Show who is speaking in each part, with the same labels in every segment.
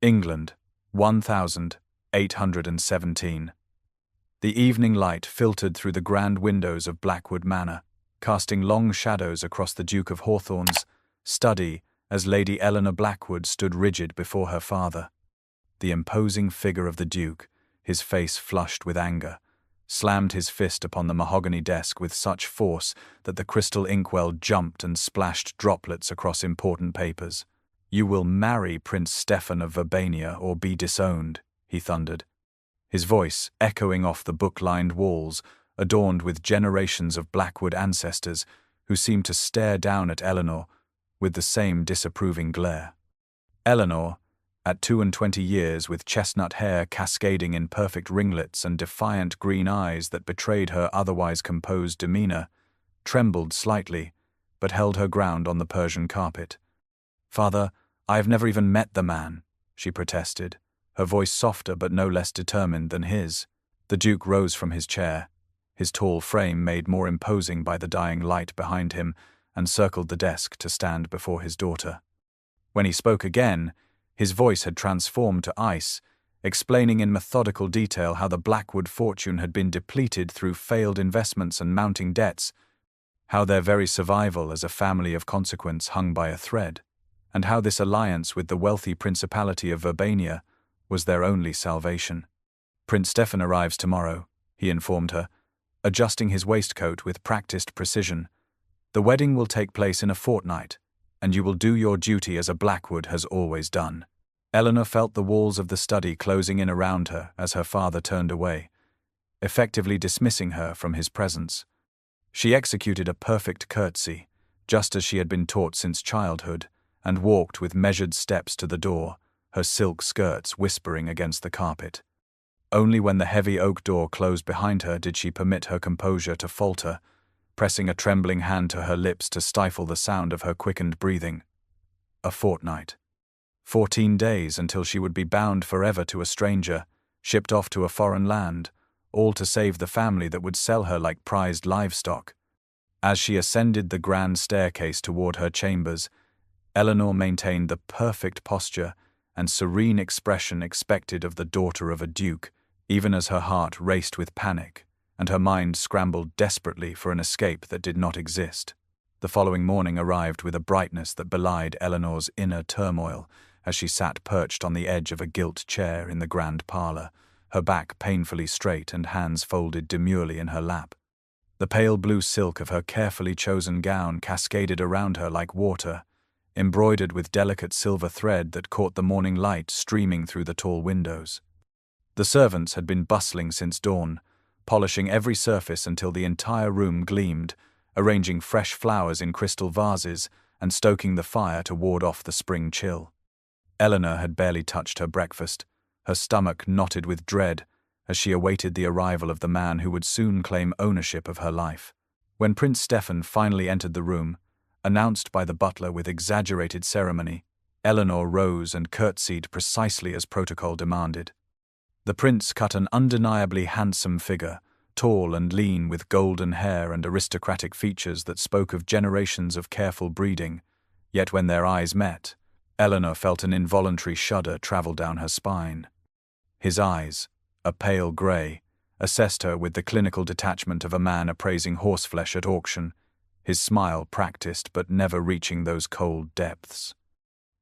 Speaker 1: England, 1817. The evening light filtered through the grand windows of Blackwood Manor, casting long shadows across the Duke of Hawthorne's study as Lady Eleanor Blackwood stood rigid before her father. The imposing figure of the Duke, his face flushed with anger, slammed his fist upon the mahogany desk with such force that the crystal inkwell jumped and splashed droplets across important papers. "You will marry Prince Stephen of Verbania or be disowned," he thundered, his voice echoing off the book-lined walls, adorned with generations of Blackwood ancestors who seemed to stare down at Eleanor with the same disapproving glare. Eleanor, at 22 years, with chestnut hair cascading in perfect ringlets and defiant green eyes that betrayed her otherwise composed demeanor, trembled slightly, but held her ground on the Persian carpet. "Father, I have never even met the man," she protested, her voice softer but no less determined than his. The Duke rose from his chair, his tall frame made more imposing by the dying light behind him, and circled the desk to stand before his daughter. When he spoke again, his voice had transformed to ice, explaining in methodical detail how the Blackwood fortune had been depleted through failed investments and mounting debts, how their very survival as a family of consequence hung by a thread, and how this alliance with the wealthy Principality of Verbania was their only salvation. "Prince Stephen arrives tomorrow," he informed her, adjusting his waistcoat with practiced precision. "The wedding will take place in a fortnight, and you will do your duty as a Blackwood has always done." Eleanor felt the walls of the study closing in around her as her father turned away, effectively dismissing her from his presence. She executed a perfect curtsy, just as she had been taught since childhood, and walked with measured steps to the door, her silk skirts whispering against the carpet. Only when the heavy oak door closed behind her did she permit her composure to falter, pressing a trembling hand to her lips to stifle the sound of her quickened breathing. A fortnight. 14 days until she would be bound forever to a stranger, shipped off to a foreign land, all to save the family that would sell her like prized livestock. As she ascended the grand staircase toward her chambers, Eleanor maintained the perfect posture and serene expression expected of the daughter of a duke, even as her heart raced with panic and her mind scrambled desperately for an escape that did not exist. The following morning arrived with a brightness that belied Eleanor's inner turmoil as she sat perched on the edge of a gilt chair in the grand parlor, her back painfully straight and hands folded demurely in her lap. The pale blue silk of her carefully chosen gown cascaded around her like water, embroidered with delicate silver thread that caught the morning light streaming through the tall windows. The servants had been bustling since dawn, polishing every surface until the entire room gleamed, arranging fresh flowers in crystal vases and stoking the fire to ward off the spring chill. Eleanor had barely touched her breakfast, her stomach knotted with dread as she awaited the arrival of the man who would soon claim ownership of her life. When Prince Stephen finally entered the room, announced by the butler with exaggerated ceremony, Eleanor rose and curtsied precisely as protocol demanded. The prince cut an undeniably handsome figure, tall and lean with golden hair and aristocratic features that spoke of generations of careful breeding, yet when their eyes met, Eleanor felt an involuntary shudder travel down her spine. His eyes, a pale grey, assessed her with the clinical detachment of a man appraising horseflesh at auction, his smile practiced but never reaching those cold depths.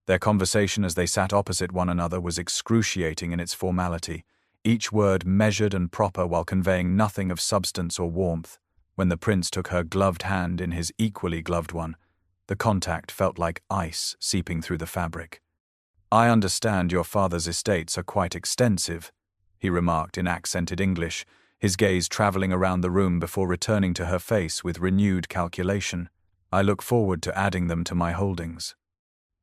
Speaker 1: Their conversation as they sat opposite one another was excruciating in its formality, each word measured and proper while conveying nothing of substance or warmth. When the prince took her gloved hand in his equally gloved one, the contact felt like ice seeping through the fabric. "I understand your father's estates are quite extensive," he remarked in accented English, his gaze traveling around the room before returning to her face with renewed calculation. "I look forward to adding them to my holdings."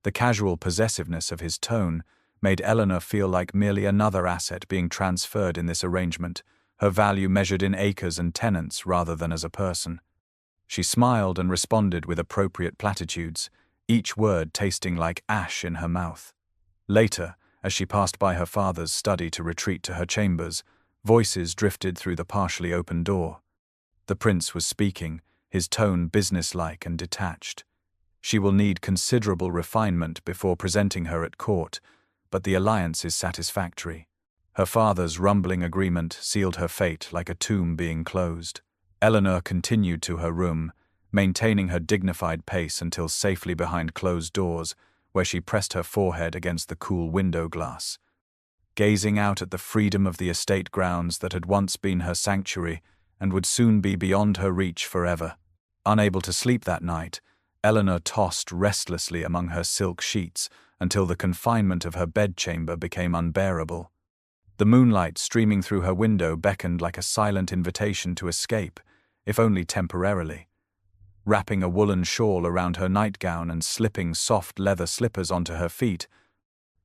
Speaker 1: The casual possessiveness of his tone made Eleanor feel like merely another asset being transferred in this arrangement, her value measured in acres and tenants rather than as a person. She smiled and responded with appropriate platitudes, each word tasting like ash in her mouth. Later, as she passed by her father's study to retreat to her chambers, voices drifted through the partially open door. The prince was speaking, his tone businesslike and detached. She will need considerable refinement before presenting her at court, but the alliance is satisfactory. Her father's rumbling agreement sealed her fate like a tomb being closed. Eleanor continued to her room, maintaining her dignified pace until safely behind closed doors, where she pressed her forehead against the cool window glass. Gazing out at the freedom of the estate grounds that had once been her sanctuary and would soon be beyond her reach forever. Unable to sleep that night, Eleanor tossed restlessly among her silk sheets until the confinement of her bedchamber became unbearable. The moonlight streaming through her window beckoned like a silent invitation to escape, if only temporarily. Wrapping a woolen shawl around her nightgown and slipping soft leather slippers onto her feet,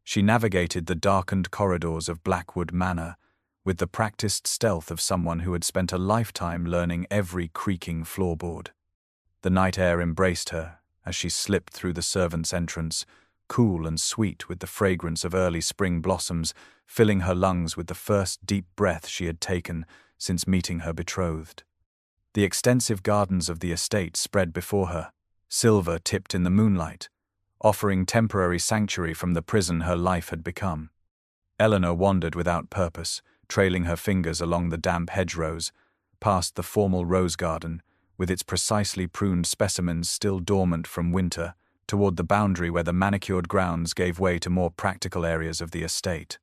Speaker 1: she navigated the darkened corridors of Blackwood Manor with the practiced stealth of someone who had spent a lifetime learning every creaking floorboard. The night air embraced her as she slipped through the servants' entrance, cool and sweet with the fragrance of early spring blossoms, filling her lungs with the first deep breath she had taken since meeting her betrothed. The extensive gardens of the estate spread before her, silver tipped in the moonlight, offering temporary sanctuary from the prison her life had become. Eleanor wandered without purpose, trailing her fingers along the damp hedgerows, past the formal rose garden, with its precisely pruned specimens still dormant from winter, toward the boundary where the manicured grounds gave way to more practical areas of the estate.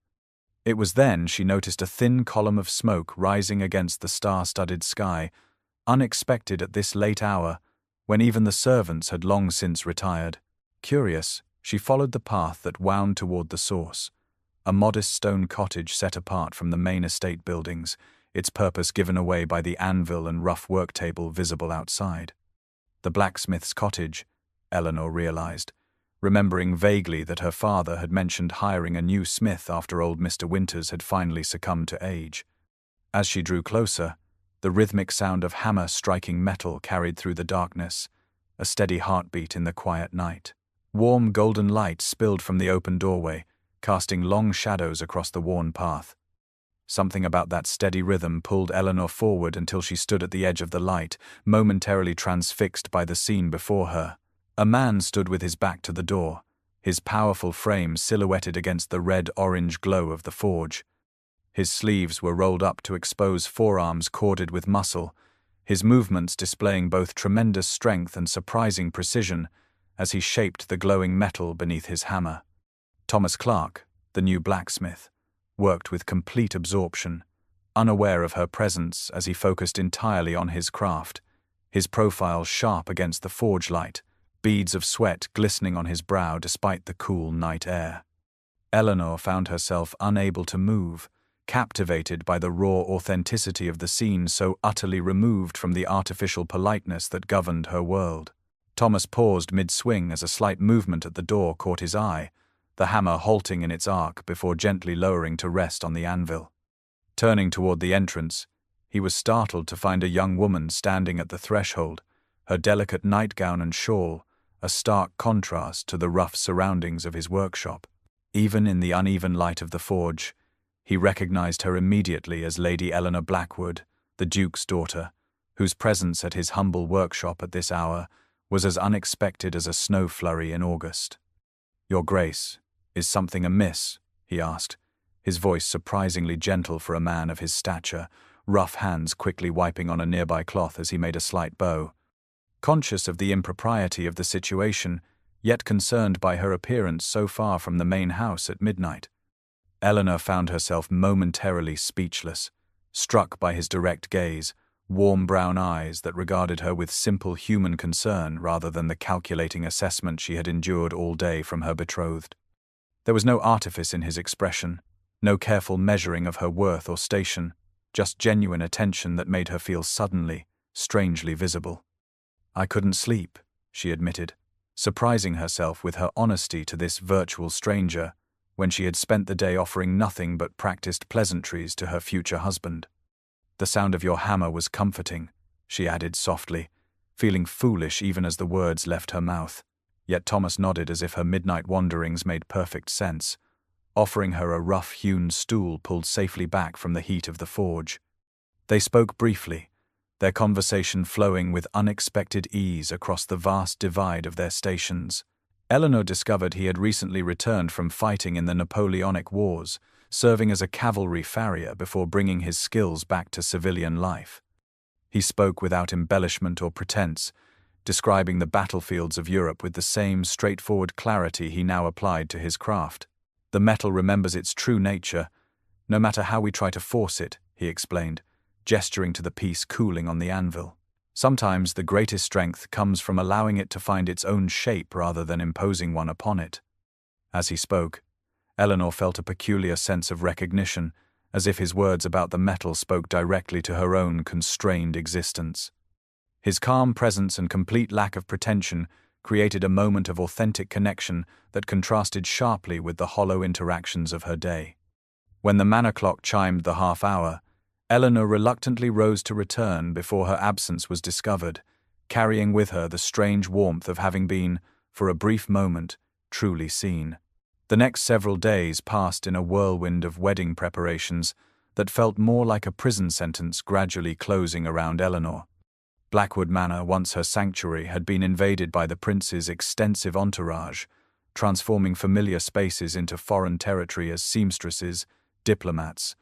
Speaker 1: It was then she noticed a thin column of smoke rising against the star-studded sky, unexpected at this late hour, when even the servants had long since retired. Curious, she followed the path that wound toward the source, a modest stone cottage set apart from the main estate buildings, its purpose given away by the anvil and rough work table visible outside. The blacksmith's cottage, Eleanor realized, remembering vaguely that her father had mentioned hiring a new smith after old Mr. Winters had finally succumbed to age. As she drew closer, the rhythmic sound of hammer striking metal carried through the darkness, a steady heartbeat in the quiet night. Warm golden light spilled from the open doorway, casting long shadows across the worn path. Something about that steady rhythm pulled Eleanor forward until she stood at the edge of the light, momentarily transfixed by the scene before her. A man stood with his back to the door, his powerful frame silhouetted against the red-orange glow of the forge. His sleeves were rolled up to expose forearms corded with muscle, his movements displaying both tremendous strength and surprising precision as he shaped the glowing metal beneath his hammer. Thomas Clark, the new blacksmith, worked with complete absorption, unaware of her presence as he focused entirely on his craft, his profile sharp against the forge light, beads of sweat glistening on his brow despite the cool night air. Eleanor found herself unable to move, captivated by the raw authenticity of the scene so utterly removed from the artificial politeness that governed her world. Thomas paused mid-swing as a slight movement at the door caught his eye, the hammer halting in its arc before gently lowering to rest on the anvil. Turning toward the entrance, he was startled to find a young woman standing at the threshold, her delicate nightgown and shawl a stark contrast to the rough surroundings of his workshop. Even in the uneven light of the forge, he recognized her immediately as Lady Eleanor Blackwood, the Duke's daughter, whose presence at his humble workshop at this hour was as unexpected as a snow flurry in August. "Your Grace, is something amiss?" he asked, his voice surprisingly gentle for a man of his stature, rough hands quickly wiping on a nearby cloth as he made a slight bow. Conscious of the impropriety of the situation, yet concerned by her appearance so far from the main house at midnight, Eleanor found herself momentarily speechless, struck by his direct gaze, warm brown eyes that regarded her with simple human concern rather than the calculating assessment she had endured all day from her betrothed. There was no artifice in his expression, no careful measuring of her worth or station, just genuine attention that made her feel suddenly, strangely visible. "I couldn't sleep," she admitted, surprising herself with her honesty to this virtual stranger when she had spent the day offering nothing but practiced pleasantries to her future husband. "The sound of your hammer was comforting," she added softly, feeling foolish even as the words left her mouth. Yet Thomas nodded as if her midnight wanderings made perfect sense, offering her a rough-hewn stool pulled safely back from the heat of the forge. They spoke briefly, their conversation flowing with unexpected ease across the vast divide of their stations. Eleanor discovered he had recently returned from fighting in the Napoleonic Wars, serving as a cavalry farrier before bringing his skills back to civilian life. He spoke without embellishment or pretense, describing the battlefields of Europe with the same straightforward clarity he now applied to his craft. The metal remembers its true nature, no matter how we try to force it, he explained, gesturing to the piece cooling on the anvil. Sometimes the greatest strength comes from allowing it to find its own shape rather than imposing one upon it. As he spoke, Eleanor felt a peculiar sense of recognition, as if his words about the metal spoke directly to her own constrained existence. His calm presence and complete lack of pretension created a moment of authentic connection that contrasted sharply with the hollow interactions of her day. When the manor clock chimed the half-hour, Eleanor reluctantly rose to return before her absence was discovered, carrying with her the strange warmth of having been, for a brief moment, truly seen. The next several days passed in a whirlwind of wedding preparations that felt more like a prison sentence gradually closing around Eleanor. Blackwood Manor, once her sanctuary, had been invaded by the prince's extensive entourage, transforming familiar spaces into foreign territory as seamstresses, diplomats,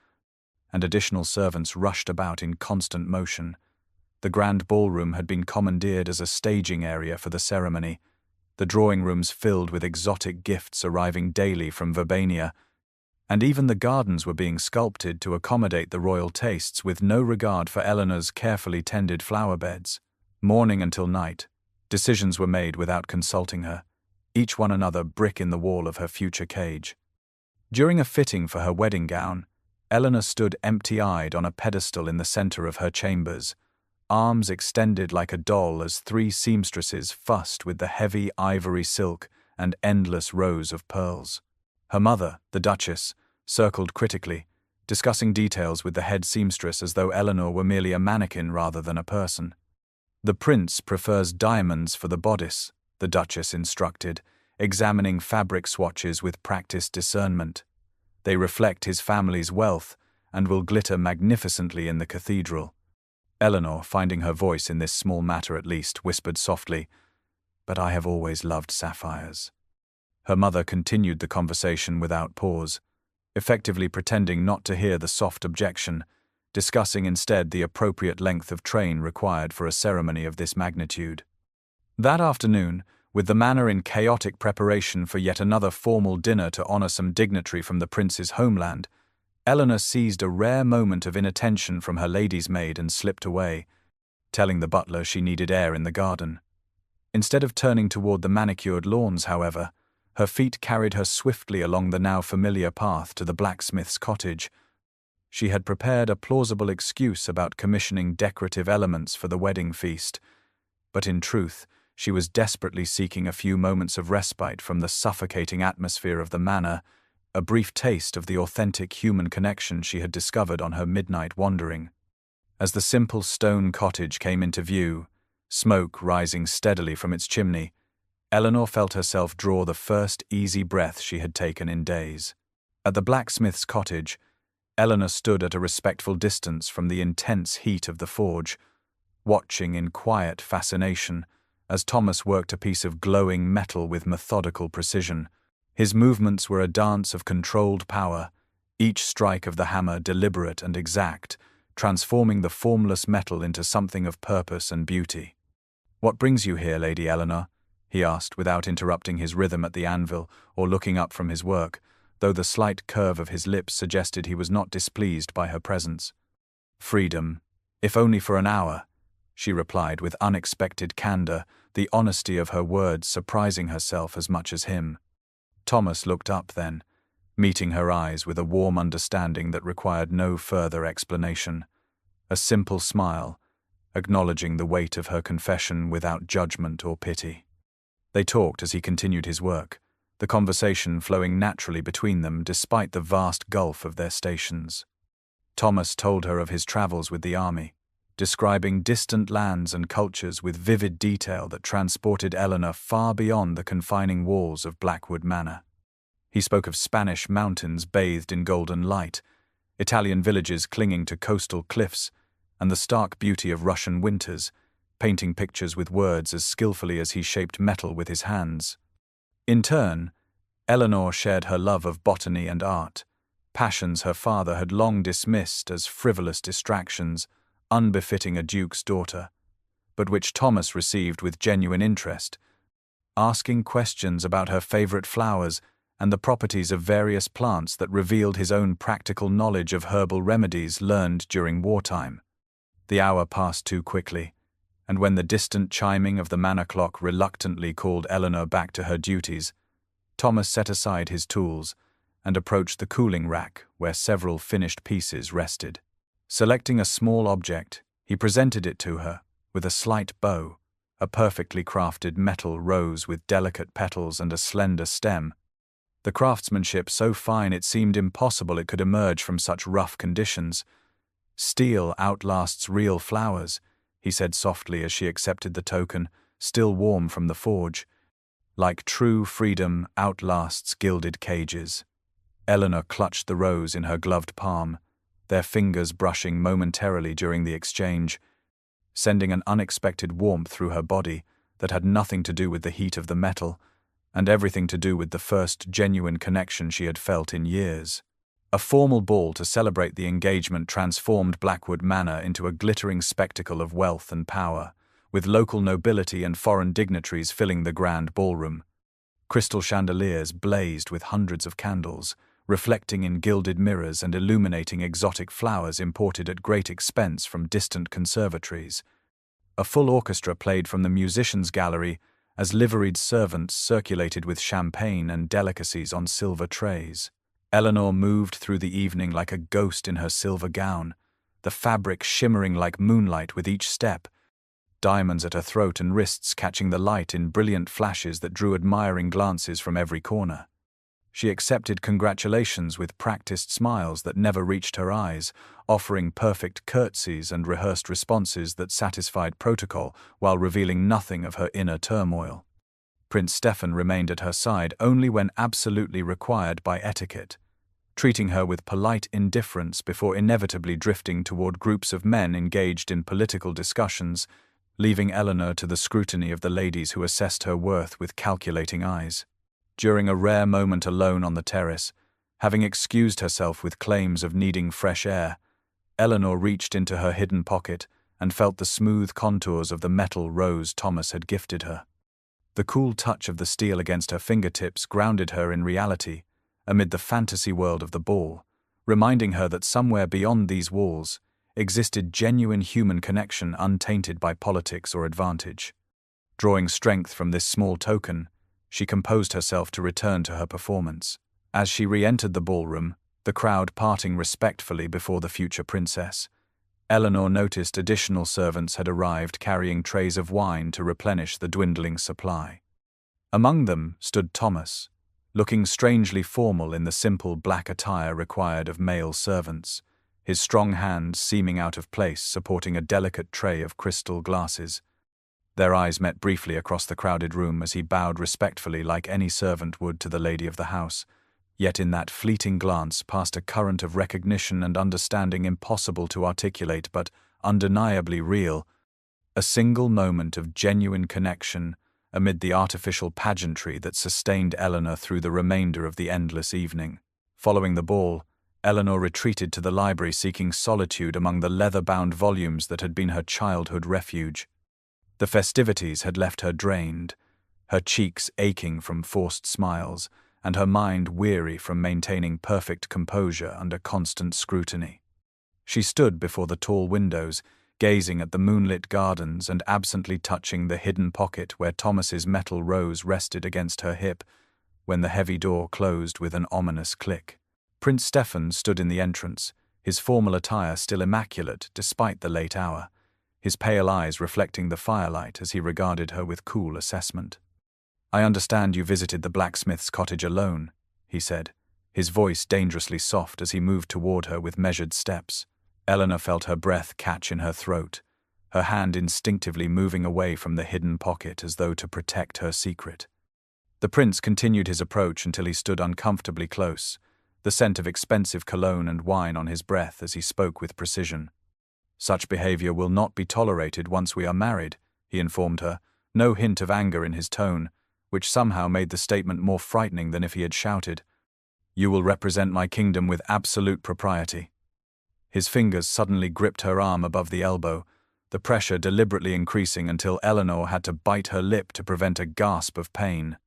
Speaker 1: and additional servants rushed about in constant motion. The grand ballroom had been commandeered as a staging area for the ceremony, the drawing rooms filled with exotic gifts arriving daily from Verbania, and even the gardens were being sculpted to accommodate the royal tastes with no regard for Eleanor's carefully tended flower beds. Morning until night, decisions were made without consulting her, each one another brick in the wall of her future cage. During a fitting for her wedding gown, Eleanor stood empty-eyed on a pedestal in the center of her chambers, arms extended like a doll as three seamstresses fussed with the heavy ivory silk and endless rows of pearls. Her mother, the Duchess, circled critically, discussing details with the head seamstress as though Eleanor were merely a mannequin rather than a person. The prince prefers diamonds for the bodice, the Duchess instructed, examining fabric swatches with practiced discernment. They reflect his family's wealth and will glitter magnificently in the cathedral. Eleanor, finding her voice in this small matter at least, whispered softly, "But I have always loved sapphires." Her mother continued the conversation without pause, effectively pretending not to hear the soft objection, discussing instead the appropriate length of train required for a ceremony of this magnitude. That afternoon, with the manor in chaotic preparation for yet another formal dinner to honor some dignitary from the prince's homeland, Eleanor seized a rare moment of inattention from her lady's maid and slipped away, telling the butler she needed air in the garden. Instead of turning toward the manicured lawns, however, her feet carried her swiftly along the now familiar path to the blacksmith's cottage. She had prepared a plausible excuse about commissioning decorative elements for the wedding feast, but in truth, she was desperately seeking a few moments of respite from the suffocating atmosphere of the manor, a brief taste of the authentic human connection she had discovered on her midnight wandering. As the simple stone cottage came into view, smoke rising steadily from its chimney, Eleanor felt herself draw the first easy breath she had taken in days. At the blacksmith's cottage, Eleanor stood at a respectful distance from the intense heat of the forge, watching in quiet fascination as Thomas worked a piece of glowing metal with methodical precision. His movements were a dance of controlled power, each strike of the hammer deliberate and exact, transforming the formless metal into something of purpose and beauty. "What brings you here, Lady Eleanor?" he asked without interrupting his rhythm at the anvil or looking up from his work, though the slight curve of his lips suggested he was not displeased by her presence. "Freedom, if only for an hour," she replied with unexpected candor, the honesty of her words surprising herself as much as him. Thomas looked up then, meeting her eyes with a warm understanding that required no further explanation. A simple smile, acknowledging the weight of her confession without judgment or pity. They talked as he continued his work, the conversation flowing naturally between them despite the vast gulf of their stations. Thomas told her of his travels with the army, describing distant lands and cultures with vivid detail that transported Eleanor far beyond the confining walls of Blackwood Manor. He spoke of Spanish mountains bathed in golden light, Italian villages clinging to coastal cliffs, and the stark beauty of Russian winters, painting pictures with words as skillfully as he shaped metal with his hands. In turn, Eleanor shared her love of botany and art, passions her father had long dismissed as frivolous distractions, unbefitting a duke's daughter, but which Thomas received with genuine interest, asking questions about her favorite flowers and the properties of various plants that revealed his own practical knowledge of herbal remedies learned during wartime. The hour passed too quickly, and when the distant chiming of the manor clock reluctantly called Eleanor back to her duties, Thomas set aside his tools and approached the cooling rack where several finished pieces rested. Selecting a small object, he presented it to her with a slight bow, a perfectly crafted metal rose with delicate petals and a slender stem. The craftsmanship so fine it seemed impossible it could emerge from such rough conditions. "Steel outlasts real flowers," he said softly as she accepted the token, still warm from the forge. "Like true freedom outlasts gilded cages." Eleanor clutched the rose in her gloved palm, their fingers brushing momentarily during the exchange, sending an unexpected warmth through her body that had nothing to do with the heat of the metal, and everything to do with the first genuine connection she had felt in years. A formal ball to celebrate the engagement transformed Blackwood Manor into a glittering spectacle of wealth and power, with local nobility and foreign dignitaries filling the grand ballroom. Crystal chandeliers blazed with hundreds of candles, reflecting in gilded mirrors and illuminating exotic flowers imported at great expense from distant conservatories. A full orchestra played from the musicians' gallery as liveried servants circulated with champagne and delicacies on silver trays. Eleanor moved through the evening like a ghost in her silver gown, the fabric shimmering like moonlight with each step, diamonds at her throat and wrists catching the light in brilliant flashes that drew admiring glances from every corner. She accepted congratulations with practiced smiles that never reached her eyes, offering perfect curtsies and rehearsed responses that satisfied protocol while revealing nothing of her inner turmoil. Prince Stefan remained at her side only when absolutely required by etiquette, treating her with polite indifference before inevitably drifting toward groups of men engaged in political discussions, leaving Eleanor to the scrutiny of the ladies who assessed her worth with calculating eyes. During a rare moment alone on the terrace, having excused herself with claims of needing fresh air, Eleanor reached into her hidden pocket and felt the smooth contours of the metal rose Thomas had gifted her. The cool touch of the steel against her fingertips grounded her in reality, amid the fantasy world of the ball, reminding her that somewhere beyond these walls existed genuine human connection untainted by politics or advantage. Drawing strength from this small token, she composed herself to return to her performance. As she re-entered the ballroom, the crowd parting respectfully before the future princess, Eleanor noticed additional servants had arrived carrying trays of wine to replenish the dwindling supply. Among them stood Thomas, looking strangely formal in the simple black attire required of male servants, his strong hands seeming out of place supporting a delicate tray of crystal glasses. Their eyes met briefly across the crowded room as he bowed respectfully like any servant would to the lady of the house, yet in that fleeting glance passed a current of recognition and understanding impossible to articulate but undeniably real, a single moment of genuine connection amid the artificial pageantry that sustained Eleanor through the remainder of the endless evening. Following the ball, Eleanor retreated to the library seeking solitude among the leather-bound volumes that had been her childhood refuge. The festivities had left her drained, her cheeks aching from forced smiles, and her mind weary from maintaining perfect composure under constant scrutiny. She stood before the tall windows, gazing at the moonlit gardens and absently touching the hidden pocket where Thomas's metal rose rested against her hip, when the heavy door closed with an ominous click. Prince Stefan stood in the entrance, his formal attire still immaculate despite the late hour, his pale eyes reflecting the firelight as he regarded her with cool assessment. "I understand you visited the blacksmith's cottage alone," he said, his voice dangerously soft as he moved toward her with measured steps. Eleanor felt her breath catch in her throat, her hand instinctively moving away from the hidden pocket as though to protect her secret. The prince continued his approach until he stood uncomfortably close, the scent of expensive cologne and wine on his breath as he spoke with precision. "Such behavior will not be tolerated once we are married," he informed her, no hint of anger in his tone, which somehow made the statement more frightening than if he had shouted, "You will represent my kingdom with absolute propriety." His fingers suddenly gripped her arm above the elbow, the pressure deliberately increasing until Eleanor had to bite her lip to prevent a gasp of pain.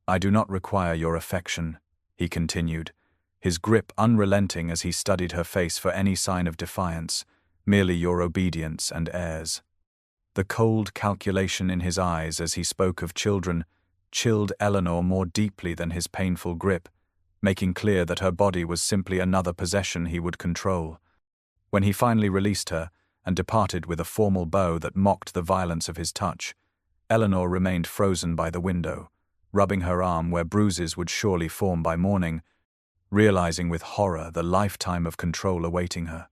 Speaker 1: "I do not require your affection," he continued, his grip unrelenting as he studied her face for any sign of defiance, "merely your obedience and heirs." The cold calculation in his eyes as he spoke of children chilled Eleanor more deeply than his painful grip, making clear that her body was simply another possession he would control. When he finally released her and departed with a formal bow that mocked the violence of his touch, Eleanor remained frozen by the window, rubbing her arm where bruises would surely form by morning, realizing with horror the lifetime of control awaiting her.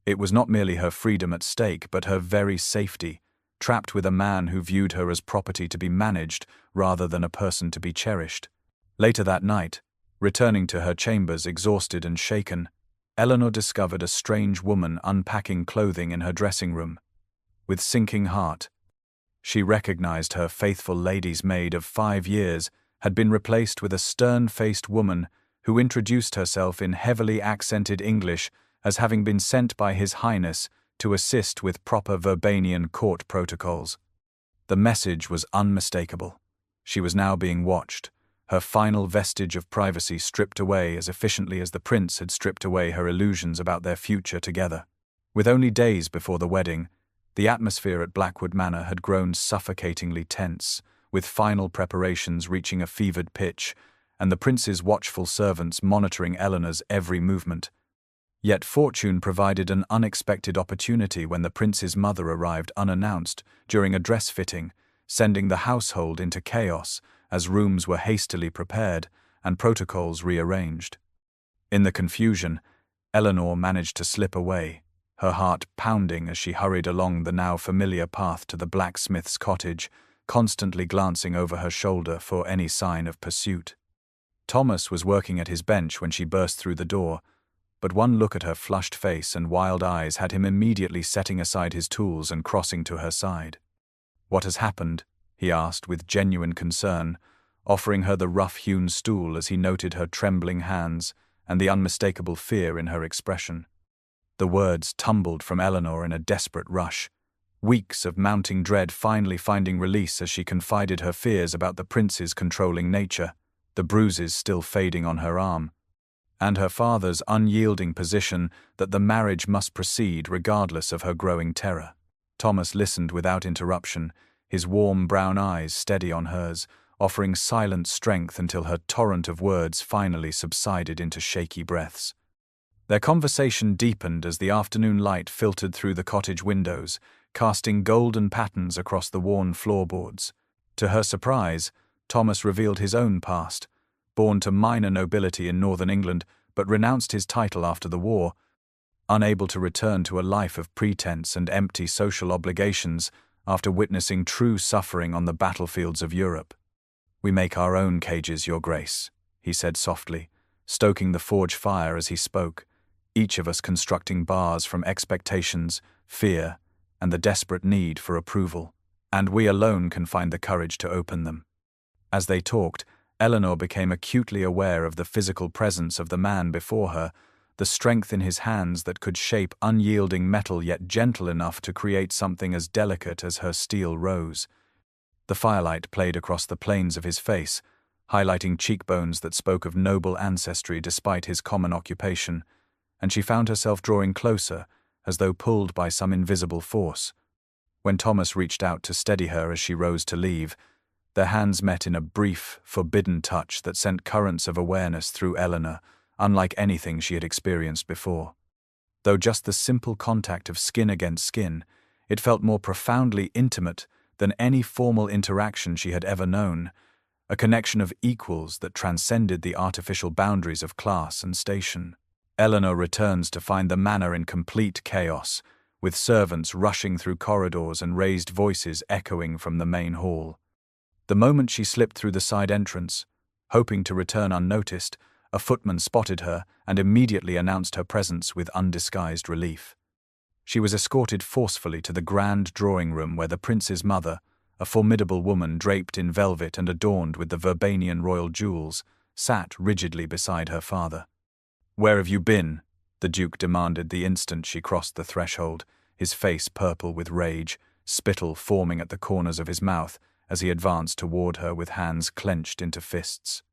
Speaker 1: It was not merely her freedom at stake, but her very safety, trapped with a man who viewed her as property to be managed rather than a person to be cherished. Later that night, returning to her chambers exhausted and shaken, Eleanor discovered a strange woman unpacking clothing in her dressing room. With sinking heart, she recognized her faithful lady's maid of 5 years had been replaced with a stern-faced woman who introduced herself in heavily accented English as having been sent by His Highness to assist with proper Verbanian court protocols. The message was unmistakable. She was now being watched, her final vestige of privacy stripped away as efficiently as the prince had stripped away her illusions about their future together. With only days before the wedding, the atmosphere at Blackwood Manor had grown suffocatingly tense, with final preparations reaching a fevered pitch, and the prince's watchful servants monitoring Eleanor's every movement. Yet fortune provided an unexpected opportunity when the prince's mother arrived unannounced during a dress fitting, sending the household into chaos as rooms were hastily prepared and protocols rearranged. In the confusion, Eleanor managed to slip away, her heart pounding as she hurried along the now familiar path to the blacksmith's cottage, constantly glancing over her shoulder for any sign of pursuit. Thomas was working at his bench when she burst through the door, but one look at her flushed face and wild eyes had him immediately setting aside his tools and crossing to her side. "What has happened?" he asked with genuine concern, offering her the rough-hewn stool as he noted her trembling hands and the unmistakable fear in her expression. The words tumbled from Eleanor in a desperate rush, weeks of mounting dread finally finding release as she confided her fears about the prince's controlling nature, the bruises still fading on her arm, and her father's unyielding position that the marriage must proceed regardless of her growing terror. Thomas listened without interruption, his warm brown eyes steady on hers, offering silent strength until her torrent of words finally subsided into shaky breaths. Their conversation deepened as the afternoon light filtered through the cottage windows, casting golden patterns across the worn floorboards. To her surprise, Thomas revealed his own past. Born to minor nobility in northern England, but renounced his title after the war, unable to return to a life of pretense and empty social obligations after witnessing true suffering on the battlefields of Europe. "We make our own cages, Your Grace," he said softly, stoking the forge fire as he spoke, each of us constructing bars from expectations, fear, and the desperate need for approval, and we alone can find the courage to open them. As they talked, Eleanor became acutely aware of the physical presence of the man before her, the strength in his hands that could shape unyielding metal yet gentle enough to create something as delicate as her steel rose. The firelight played across the planes of his face, highlighting cheekbones that spoke of noble ancestry despite his common occupation, and she found herself drawing closer, as though pulled by some invisible force. When Thomas reached out to steady her as she rose to leave, their hands met in a brief, forbidden touch that sent currents of awareness through Eleanor, unlike anything she had experienced before. Though just the simple contact of skin against skin, it felt more profoundly intimate than any formal interaction she had ever known, a connection of equals that transcended the artificial boundaries of class and station. Eleanor returns to find the manor in complete chaos, with servants rushing through corridors and raised voices echoing from the main hall. The moment she slipped through the side entrance, hoping to return unnoticed, a footman spotted her and immediately announced her presence with undisguised relief. She was escorted forcefully to the grand drawing room where the prince's mother, a formidable woman draped in velvet and adorned with the Verbanian royal jewels, sat rigidly beside her father. "Where have you been?" the Duke demanded the instant she crossed the threshold, his face purple with rage, spittle forming at the corners of his mouth as he advanced toward her with hands clenched into fists.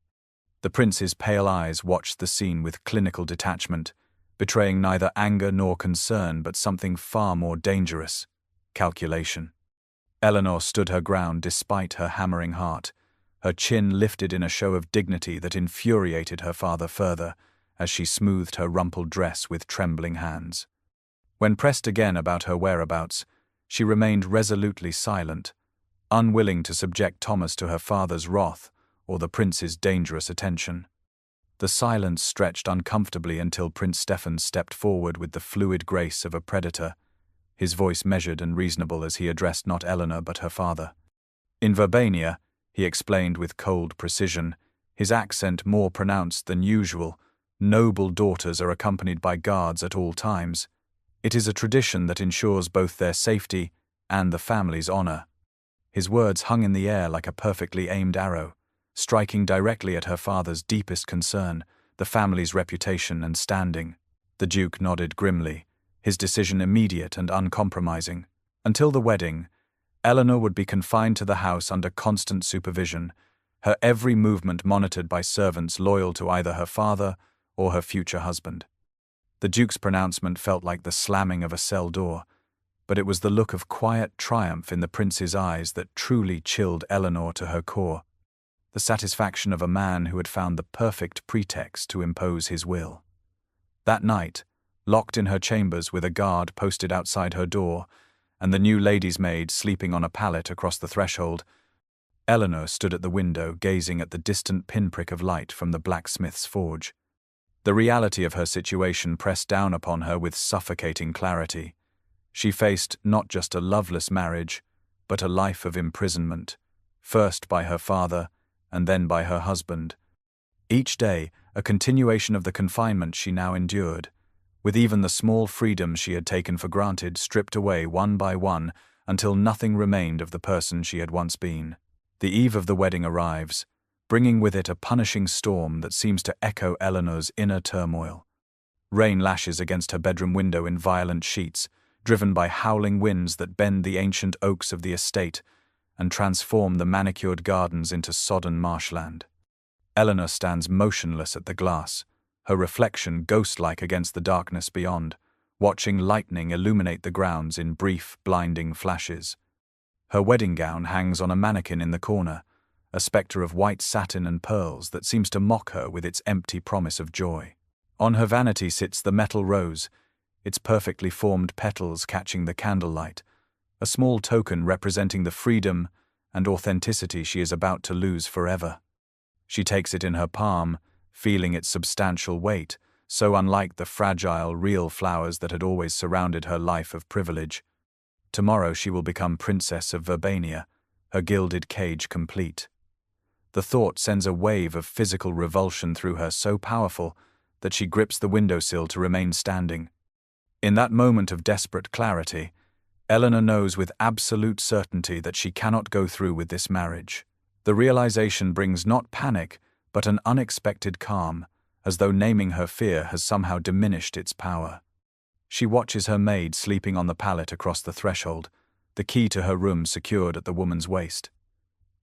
Speaker 1: The prince's pale eyes watched the scene with clinical detachment, betraying neither anger nor concern but something far more dangerous: calculation. Eleanor stood her ground despite her hammering heart, her chin lifted in a show of dignity that infuriated her father further as she smoothed her rumpled dress with trembling hands. When pressed again about her whereabouts, she remained resolutely silent, unwilling to subject Thomas to her father's wrath or the prince's dangerous attention. The silence stretched uncomfortably until Prince Stefan stepped forward with the fluid grace of a predator, his voice measured and reasonable as he addressed not Eleanor but her father. "In Verbania," he explained with cold precision, his accent more pronounced than usual, "noble daughters are accompanied by guards at all times. It is a tradition that ensures both their safety and the family's honor." His words hung in the air like a perfectly aimed arrow, striking directly at her father's deepest concern, the family's reputation and standing. The Duke nodded grimly, his decision immediate and uncompromising. Until the wedding, Eleanor would be confined to the house under constant supervision, her every movement monitored by servants loyal to either her father or her future husband. The Duke's pronouncement felt like the slamming of a cell door, but it was the look of quiet triumph in the prince's eyes that truly chilled Eleanor to her core, the satisfaction of a man who had found the perfect pretext to impose his will. That night, locked in her chambers with a guard posted outside her door and the new lady's maid sleeping on a pallet across the threshold, Eleanor stood at the window gazing at the distant pinprick of light from the blacksmith's forge. The reality of her situation pressed down upon her with suffocating clarity. She faced not just a loveless marriage, but a life of imprisonment, first by her father and then by her husband. Each day, a continuation of the confinement she now endured, with even the small freedoms she had taken for granted stripped away one by one until nothing remained of the person she had once been. The eve of the wedding arrives, bringing with it a punishing storm that seems to echo Eleanor's inner turmoil. Rain lashes against her bedroom window in violent sheets, driven by howling winds that bend the ancient oaks of the estate and transform the manicured gardens into sodden marshland. Eleanor stands motionless at the glass, her reflection ghost-like against the darkness beyond, watching lightning illuminate the grounds in brief, blinding flashes. Her wedding gown hangs on a mannequin in the corner, a spectre of white satin and pearls that seems to mock her with its empty promise of joy. On her vanity sits the metal rose, its perfectly formed petals catching the candlelight, a small token representing the freedom and authenticity she is about to lose forever. She takes it in her palm, feeling its substantial weight, so unlike the fragile, real flowers that had always surrounded her life of privilege. Tomorrow she will become Princess of Verbania, her gilded cage complete. The thought sends a wave of physical revulsion through her so powerful that she grips the windowsill to remain standing. In that moment of desperate clarity, Eleanor knows with absolute certainty that she cannot go through with this marriage. The realization brings not panic, but an unexpected calm, as though naming her fear has somehow diminished its power. She watches her maid sleeping on the pallet across the threshold, the key to her room secured at the woman's waist.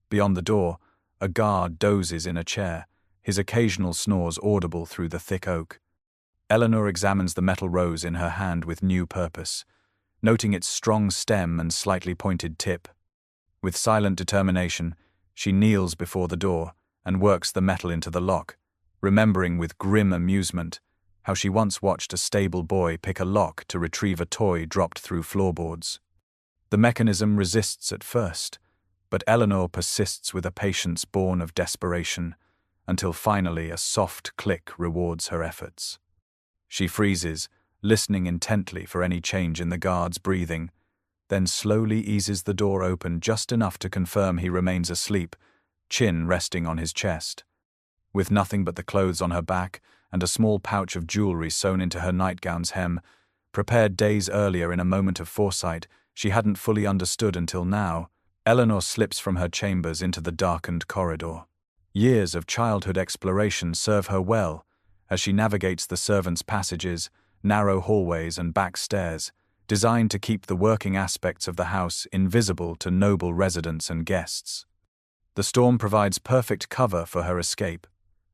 Speaker 1: Beyond the door, a guard dozes in a chair, his occasional snores audible through the thick oak. Eleanor examines the metal rose in her hand with new purpose, noting its strong stem and slightly pointed tip. With silent determination, she kneels before the door and works the metal into the lock, remembering with grim amusement how she once watched a stable boy pick a lock to retrieve a toy dropped through floorboards. The mechanism resists at first, but Eleanor persists with a patience born of desperation, until finally a soft click rewards her efforts. She freezes, listening intently for any change in the guard's breathing, then slowly eases the door open just enough to confirm he remains asleep, chin resting on his chest. With nothing but the clothes on her back and a small pouch of jewelry sewn into her nightgown's hem, prepared days earlier in a moment of foresight she hadn't fully understood until now, Eleanor slips from her chambers into the darkened corridor. Years of childhood exploration serve her well as she navigates the servants' passages, narrow hallways and back stairs, designed to keep the working aspects of the house invisible to noble residents and guests. The storm provides perfect cover for her escape,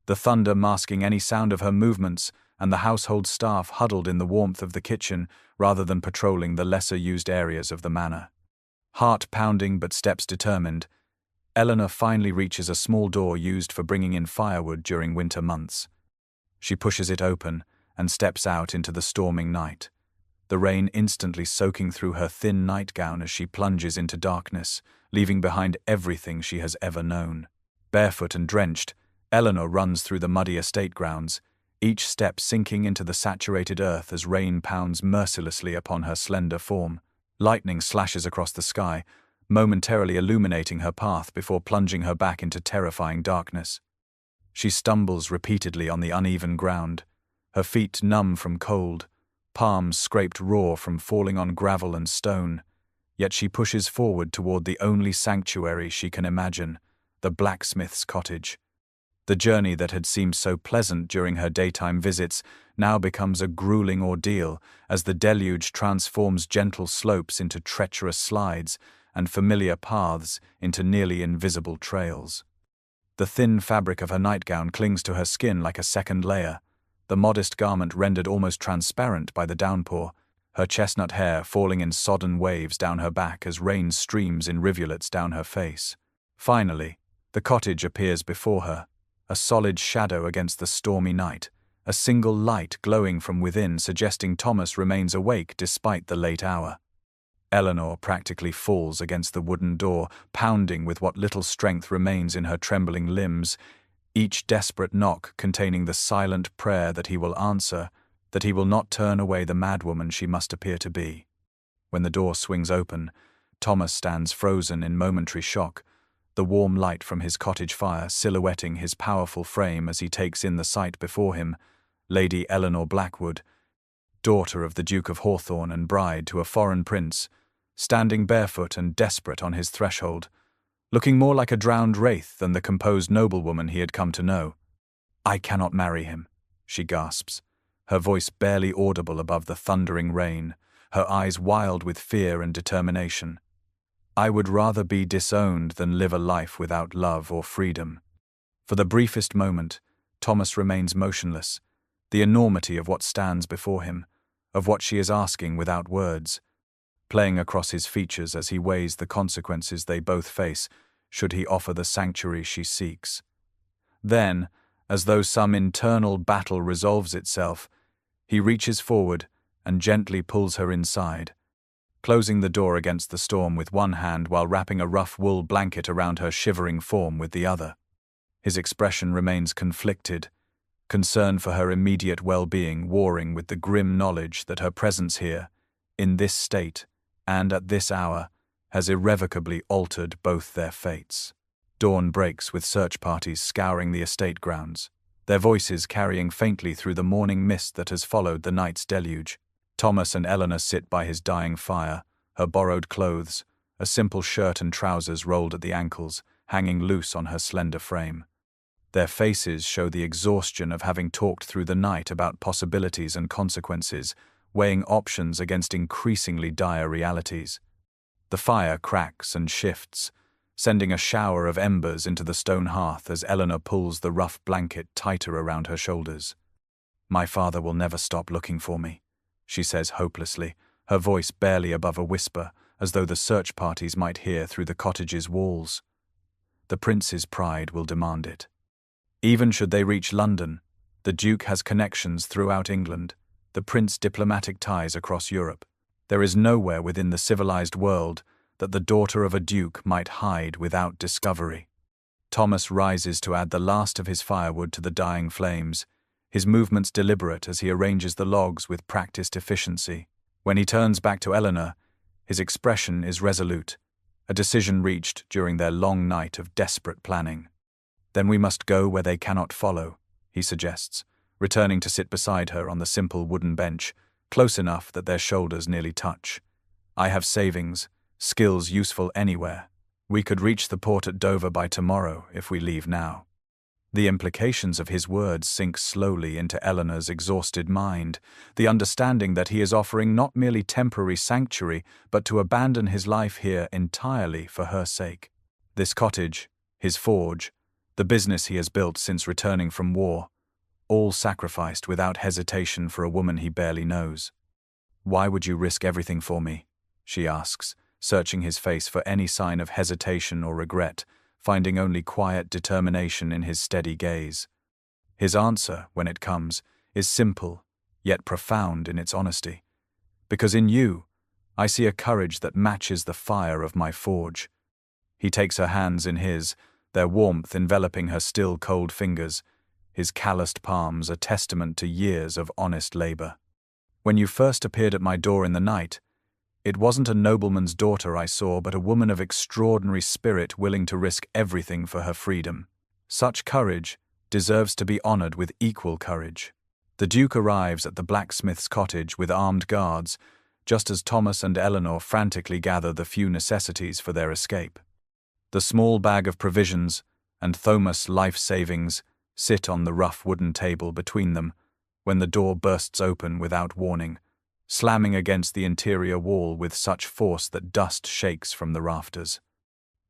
Speaker 1: the thunder masking any sound of her movements and the household staff huddled in the warmth of the kitchen rather than patrolling the lesser-used areas of the manor. Heart pounding but steps determined, Eleanor finally reaches a small door used for bringing in firewood during winter months. She pushes it open and steps out into the storming night, the rain instantly soaking through her thin nightgown as she plunges into darkness, leaving behind everything she has ever known. Barefoot and drenched, Eleanor runs through the muddy estate grounds, each step sinking into the saturated earth as rain pounds mercilessly upon her slender form. Lightning slashes across the sky, momentarily illuminating her path before plunging her back into terrifying darkness. She stumbles repeatedly on the uneven ground, her feet numb from cold, palms scraped raw from falling on gravel and stone, yet she pushes forward toward the only sanctuary she can imagine, the blacksmith's cottage. The journey that had seemed so pleasant during her daytime visits now becomes a grueling ordeal as the deluge transforms gentle slopes into treacherous slides and familiar paths into nearly invisible trails. The thin fabric of her nightgown clings to her skin like a second layer, the modest garment rendered almost transparent by the downpour, her chestnut hair falling in sodden waves down her back as rain streams in rivulets down her face. Finally, the cottage appears before her, a solid shadow against the stormy night, a single light glowing from within suggesting Thomas remains awake despite the late hour. Eleanor practically falls against the wooden door, pounding with what little strength remains in her trembling limbs, each desperate knock containing the silent prayer that he will answer, that he will not turn away the madwoman she must appear to be. When the door swings open, Thomas stands frozen in momentary shock, the warm light from his cottage fire silhouetting his powerful frame as he takes in the sight before him, Lady Eleanor Blackwood, daughter of the Duke of Hawthorne and bride to a foreign prince, standing barefoot and desperate on his threshold, looking more like a drowned wraith than the composed noblewoman he had come to know. "I cannot marry him," she gasps, her voice barely audible above the thundering rain, her eyes wild with fear and determination. "I would rather be disowned than live a life without love or freedom." For the briefest moment, Thomas remains motionless, the enormity of what stands before him, of what she is asking without words, playing across his features as he weighs the consequences they both face should he offer the sanctuary she seeks. Then, as though some internal battle resolves itself, he reaches forward and gently pulls her inside, closing the door against the storm with one hand while wrapping a rough wool blanket around her shivering form with the other. His expression remains conflicted, concern for her immediate well-being warring with the grim knowledge that her presence here, in this state, and at this hour, has irrevocably altered both their fates. Dawn breaks with search parties scouring the estate grounds, their voices carrying faintly through the morning mist that has followed the night's deluge. Thomas and Eleanor sit by his dying fire, her borrowed clothes, a simple shirt and trousers rolled at the ankles, hanging loose on her slender frame. Their faces show the exhaustion of having talked through the night about possibilities and consequences, weighing options against increasingly dire realities. The fire cracks and shifts, sending a shower of embers into the stone hearth as Eleanor pulls the rough blanket tighter around her shoulders. "My father will never stop looking for me," she says hopelessly, her voice barely above a whisper, as though the search parties might hear through the cottage's walls. "The prince's pride will demand it. Even should they reach London, the Duke has connections throughout England, the prince diplomatic ties across Europe. There is nowhere within the civilized world that the daughter of a duke might hide without discovery." Thomas rises to add the last of his firewood to the dying flames, his movements deliberate as he arranges the logs with practiced efficiency. When he turns back to Eleanor, his expression is resolute, a decision reached during their long night of desperate planning. "Then we must go where they cannot follow," he suggests, returning to sit beside her on the simple wooden bench, close enough that their shoulders nearly touch. "I have savings, skills useful anywhere. We could reach the port at Dover by tomorrow if we leave now. The implications of his words sink slowly into Eleanor's exhausted mind, the understanding that he is offering not merely temporary sanctuary, but to abandon his life here entirely for her sake. This cottage, his forge, the business he has built since returning from war, all sacrificed without hesitation for a woman he barely knows. "Why would you risk everything for me?" she asks, searching his face for any sign of hesitation or regret, finding only quiet determination in his steady gaze. His answer, when it comes, is simple, yet profound in its honesty. "Because in you, I see a courage that matches the fire of my forge." He takes her hands in his, their warmth enveloping her still cold fingers, his calloused palms a testament to years of honest labor. "When you first appeared at my door in the night, it wasn't a nobleman's daughter I saw, but a woman of extraordinary spirit willing to risk everything for her freedom. Such courage deserves to be honored with equal courage." The Duke arrives at the blacksmith's cottage with armed guards, just as Thomas and Eleanor frantically gather the few necessities for their escape. The small bag of provisions and Thomas' life savings sit on the rough wooden table between them when the door bursts open without warning, slamming against the interior wall with such force that dust shakes from the rafters.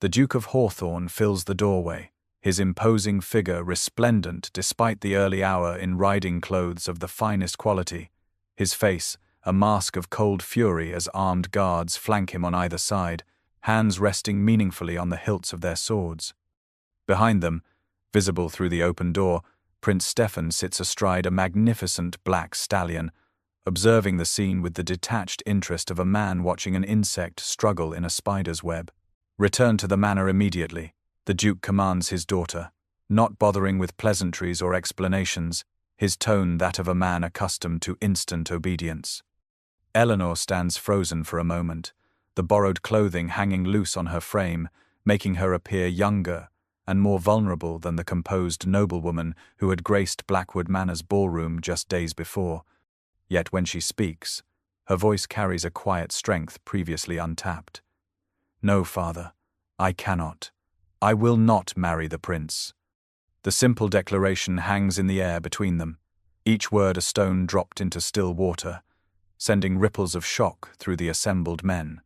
Speaker 1: The Duke of Hawthorne fills the doorway, his imposing figure resplendent despite the early hour in riding clothes of the finest quality, his face a mask of cold fury as armed guards flank him on either side, hands resting meaningfully on the hilts of their swords. Behind them, visible through the open door, Prince Stephen sits astride a magnificent black stallion, observing the scene with the detached interest of a man watching an insect struggle in a spider's web. "Return to the manor immediately," the Duke commands his daughter, not bothering with pleasantries or explanations, his tone that of a man accustomed to instant obedience. Eleanor stands frozen for a moment, the borrowed clothing hanging loose on her frame, making her appear younger and more vulnerable than the composed noblewoman who had graced Blackwood Manor's ballroom just days before. Yet when she speaks, her voice carries a quiet strength previously untapped. "No, father, I cannot. I will not marry the prince." The simple declaration hangs in the air between them, each word a stone dropped into still water, sending ripples of shock through the assembled men.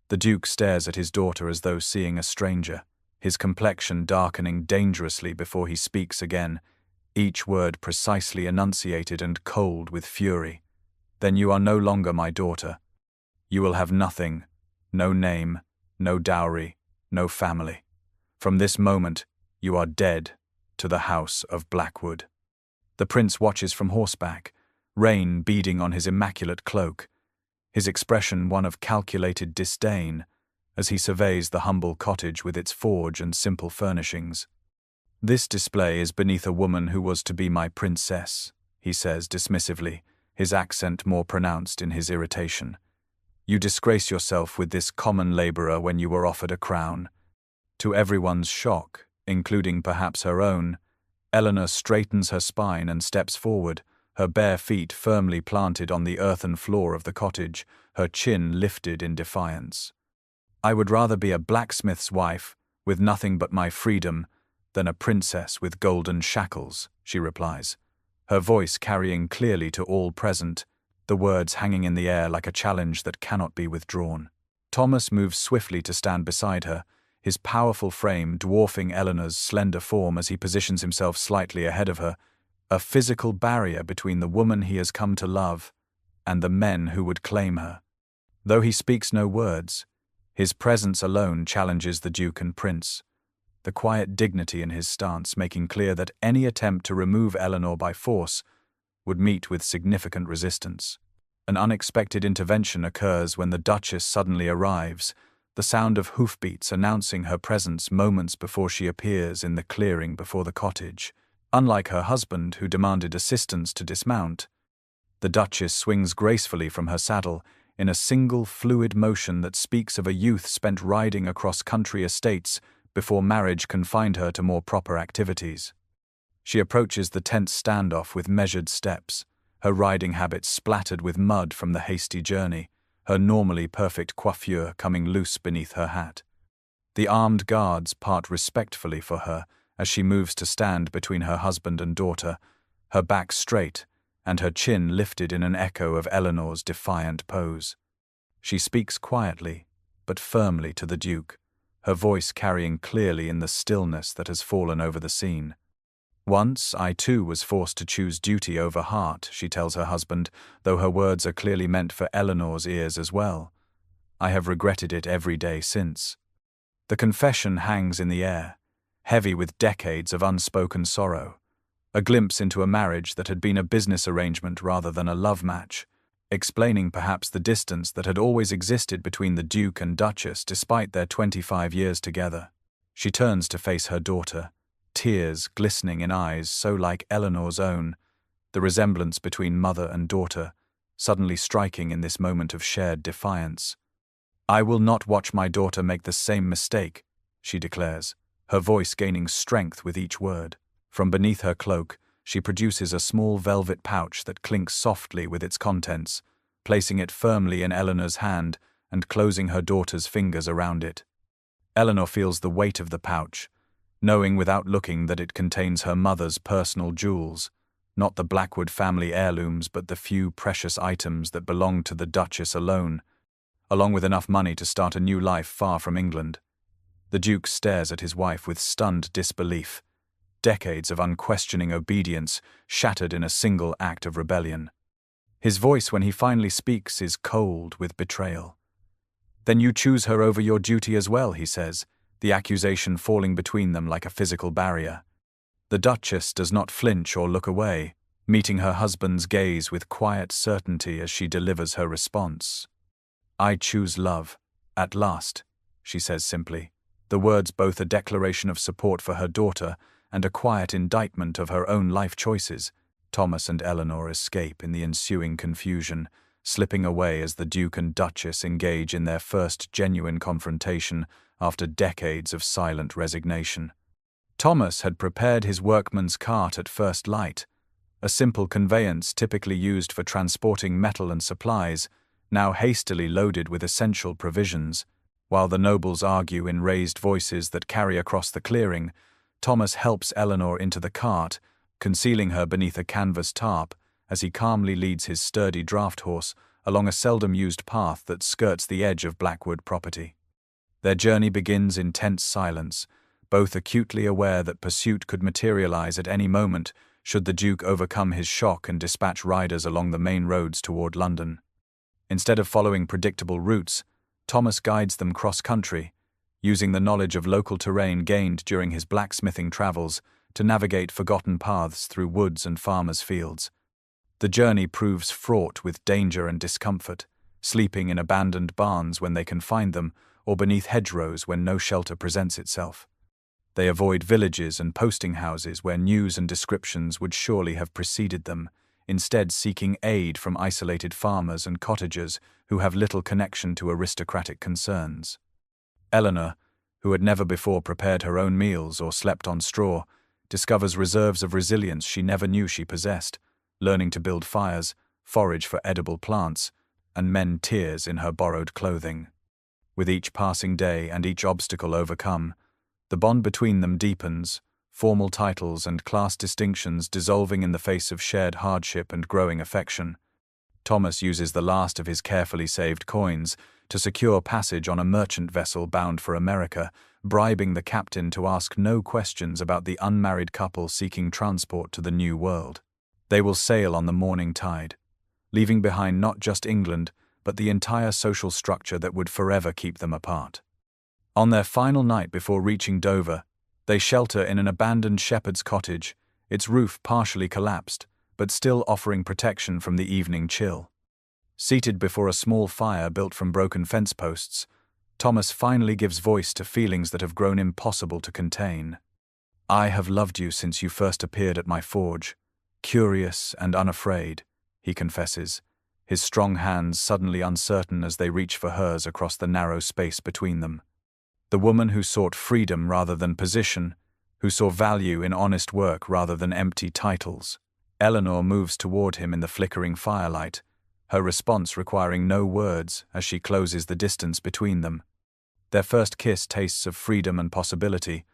Speaker 1: The Duke stares at his daughter as though seeing a stranger, his complexion darkening dangerously before he speaks again, each word precisely enunciated and cold with fury. "Then you are no longer my daughter. You will have nothing, no name, no dowry, no family. From this moment, you are dead to the house of Blackwood." The prince watches from horseback, rain beading on his immaculate cloak, his expression one of calculated disdain, as he surveys the humble cottage with its forge and simple furnishings. "This display is beneath a woman who was to be my princess," he says dismissively, his accent more pronounced in his irritation. "You disgrace yourself with this common laborer when you were offered a crown." To everyone's shock, including perhaps her own, Eleanor straightens her spine and steps forward, her bare feet firmly planted on the earthen floor of the cottage, her chin lifted in defiance. "I would rather be a blacksmith's wife, with nothing but my freedom, than a princess with golden shackles," she replies, her voice carrying clearly to all present, the words hanging in the air like a challenge that cannot be withdrawn. Thomas moves swiftly to stand beside her, his powerful frame dwarfing Eleanor's slender form as he positions himself slightly ahead of her, a physical barrier between the woman he has come to love and the men who would claim her. Though he speaks no words, his presence alone challenges the Duke and Prince, the quiet dignity in his stance making clear that any attempt to remove Eleanor by force would meet with significant resistance. An unexpected intervention occurs when the Duchess suddenly arrives, the sound of hoofbeats announcing her presence moments before she appears in the clearing before the cottage. Unlike her husband, who demanded assistance to dismount, the Duchess swings gracefully from her saddle in a single fluid motion that speaks of a youth spent riding across country estates before marriage confined her to more proper activities. She approaches the tense standoff with measured steps, her riding habits splattered with mud from the hasty journey, her normally perfect coiffure coming loose beneath her hat. The armed guards part respectfully for her as she moves to stand between her husband and daughter, her back straight and her chin lifted in an echo of Eleanor's defiant pose. She speaks quietly, but firmly to the Duke, her voice carrying clearly in the stillness that has fallen over the scene. Once I too was forced to choose duty over heart, she tells her husband, though her words are clearly meant for Eleanor's ears as well. I have regretted it every day since. The confession hangs in the air, heavy with decades of unspoken sorrow, a glimpse into a marriage that had been a business arrangement rather than a love match, explaining perhaps the distance that had always existed between the Duke and Duchess despite their 25 years together. She turns to face her daughter, tears glistening in eyes so like Eleanor's own, the resemblance between mother and daughter suddenly striking in this moment of shared defiance. I will not watch my daughter make the same mistake, she declares, her voice gaining strength with each word. From beneath her cloak, she produces a small velvet pouch that clinks softly with its contents, placing it firmly in Eleanor's hand and closing her daughter's fingers around it. Eleanor feels the weight of the pouch, knowing without looking that it contains her mother's personal jewels, not the Blackwood family heirlooms but the few precious items that belonged to the Duchess alone, along with enough money to start a new life far from England. The Duke stares at his wife with stunned disbelief, decades of unquestioning obedience shattered in a single act of rebellion. His voice when he finally speaks is cold with betrayal. Then you choose her over your duty as well, he says, the accusation falling between them like a physical barrier. The Duchess does not flinch or look away, meeting her husband's gaze with quiet certainty as she delivers her response. I choose love, at last, she says simply, the words both a declaration of support for her daughter and a quiet indictment of her own life choices. Thomas and Eleanor escape in the ensuing confusion, slipping away as the Duke and Duchess engage in their first genuine confrontation after decades of silent resignation. Thomas had prepared his workman's cart at first light, a simple conveyance typically used for transporting metal and supplies, now hastily loaded with essential provisions. While the nobles argue in raised voices that carry across the clearing, Thomas helps Eleanor into the cart, concealing her beneath a canvas tarp as he calmly leads his sturdy draft horse along a seldom-used path that skirts the edge of Blackwood property. Their journey begins in tense silence, both acutely aware that pursuit could materialize at any moment should the Duke overcome his shock and dispatch riders along the main roads toward London. Instead of following predictable routes, Thomas guides them cross-country, using the knowledge of local terrain gained during his blacksmithing travels to navigate forgotten paths through woods and farmers' fields. The journey proves fraught with danger and discomfort, sleeping in abandoned barns when they can find them, or beneath hedgerows when no shelter presents itself. They avoid villages and posting houses where news and descriptions would surely have preceded them, instead seeking aid from isolated farmers and cottagers who have little connection to aristocratic concerns. Eleanor, who had never before prepared her own meals or slept on straw, discovers reserves of resilience she never knew she possessed, learning to build fires, forage for edible plants, and mend tears in her borrowed clothing. With each passing day and each obstacle overcome, the bond between them deepens, formal titles and class distinctions dissolving in the face of shared hardship and growing affection. Thomas uses the last of his carefully saved coins to secure passage on a merchant vessel bound for America, bribing the captain to ask no questions about the unmarried couple seeking transport to the New World. They will sail on the morning tide, leaving behind not just England, but the entire social structure that would forever keep them apart. On their final night before reaching Dover, they shelter in an abandoned shepherd's cottage, its roof partially collapsed, but still offering protection from the evening chill. Seated before a small fire built from broken fence posts, Thomas finally gives voice to feelings that have grown impossible to contain. I have loved you since you first appeared at my forge, curious and unafraid, he confesses, his strong hands suddenly uncertain as they reach for hers across the narrow space between them. The woman who sought freedom rather than position, who saw value in honest work rather than empty titles. Eleanor moves toward him in the flickering firelight, her response requiring no words as she closes the distance between them. Their first kiss tastes of freedom and possibility,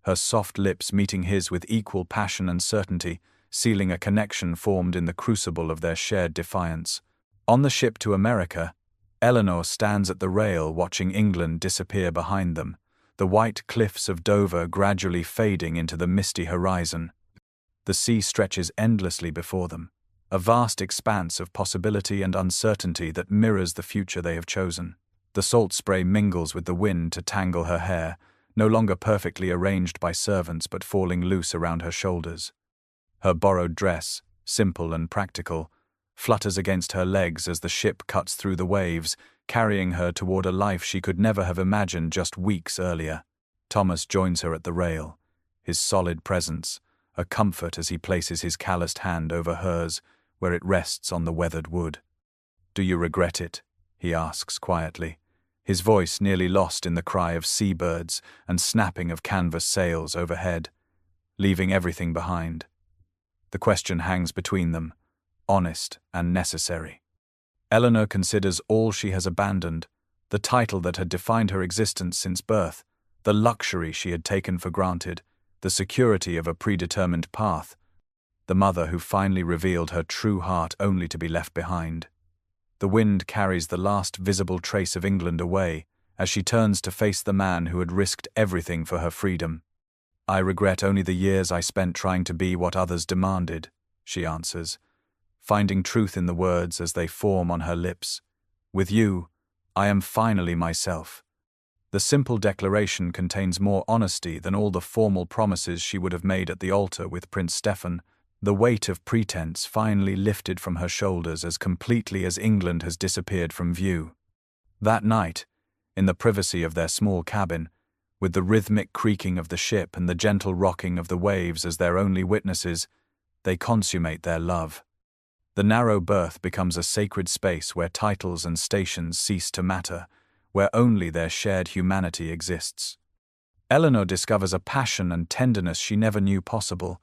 Speaker 1: her soft lips meeting his with equal passion and certainty, sealing a connection formed in the crucible of their shared defiance. On the ship to America, Eleanor stands at the rail watching England disappear behind them, the white cliffs of Dover gradually fading into the misty horizon. The sea stretches endlessly before them, a vast expanse of possibility and uncertainty that mirrors the future they have chosen. The salt spray mingles with the wind to tangle her hair, no longer perfectly arranged by servants but falling loose around her shoulders. Her borrowed dress, simple and practical, flutters against her legs as the ship cuts through the waves, carrying her toward a life she could never have imagined just weeks earlier. Thomas joins her at the rail, his solid presence, a comfort as he places his calloused hand over hers, where it rests on the weathered wood. "Do you regret it?" he asks quietly, his voice nearly lost in the cry of seabirds and snapping of canvas sails overhead, leaving everything behind. The question hangs between them, honest and necessary. Eleanor considers all she has abandoned, the title that had defined her existence since birth, the luxury she had taken for granted, the security of a predetermined path, the mother who finally revealed her true heart only to be left behind. The wind carries the last visible trace of England away as she turns to face the man who had risked everything for her freedom. "I regret only the years I spent trying to be what others demanded," she answers, finding truth in the words as they form on her lips. "With you, I am finally myself." The simple declaration contains more honesty than all the formal promises she would have made at the altar with Prince Stephen, the weight of pretense finally lifted from her shoulders as completely as England has disappeared from view. That night, in the privacy of their small cabin, with the rhythmic creaking of the ship and the gentle rocking of the waves as their only witnesses, they consummate their love. The narrow berth becomes a sacred space where titles and stations cease to matter, where only their shared humanity exists. Eleanor discovers a passion and tenderness she never knew possible,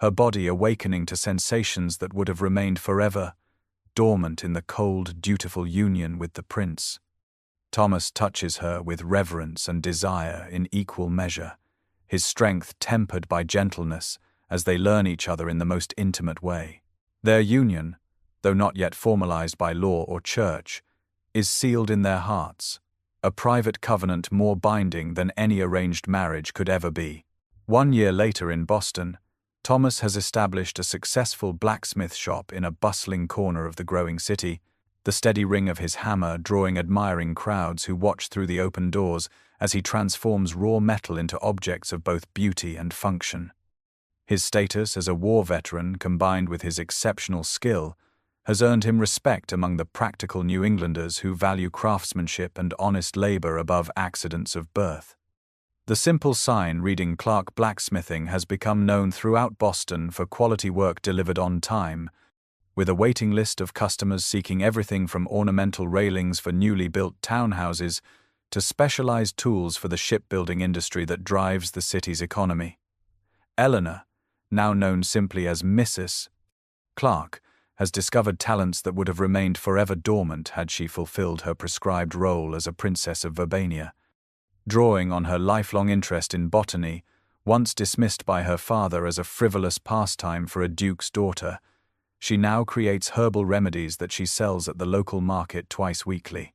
Speaker 1: her body awakening to sensations that would have remained forever dormant in the cold, dutiful union with the prince. Thomas touches her with reverence and desire in equal measure, his strength tempered by gentleness as they learn each other in the most intimate way. Their union, though not yet formalized by law or church, is sealed in their hearts, a private covenant more binding than any arranged marriage could ever be. 1 year later in Boston, Thomas has established a successful blacksmith shop in a bustling corner of the growing city, the steady ring of his hammer drawing admiring crowds who watch through the open doors as he transforms raw metal into objects of both beauty and function. His status as a war veteran, combined with his exceptional skill, has earned him respect among the practical New Englanders who value craftsmanship and honest labor above accidents of birth. The simple sign reading Clark Blacksmithing has become known throughout Boston for quality work delivered on time, with a waiting list of customers seeking everything from ornamental railings for newly built townhouses to specialized tools for the shipbuilding industry that drives the city's economy. Eleanor, now known simply as Mrs. Clark, has discovered talents that would have remained forever dormant had she fulfilled her prescribed role as a princess of Verbania. Drawing on her lifelong interest in botany, once dismissed by her father as a frivolous pastime for a duke's daughter, she now creates herbal remedies that she sells at the local market twice weekly.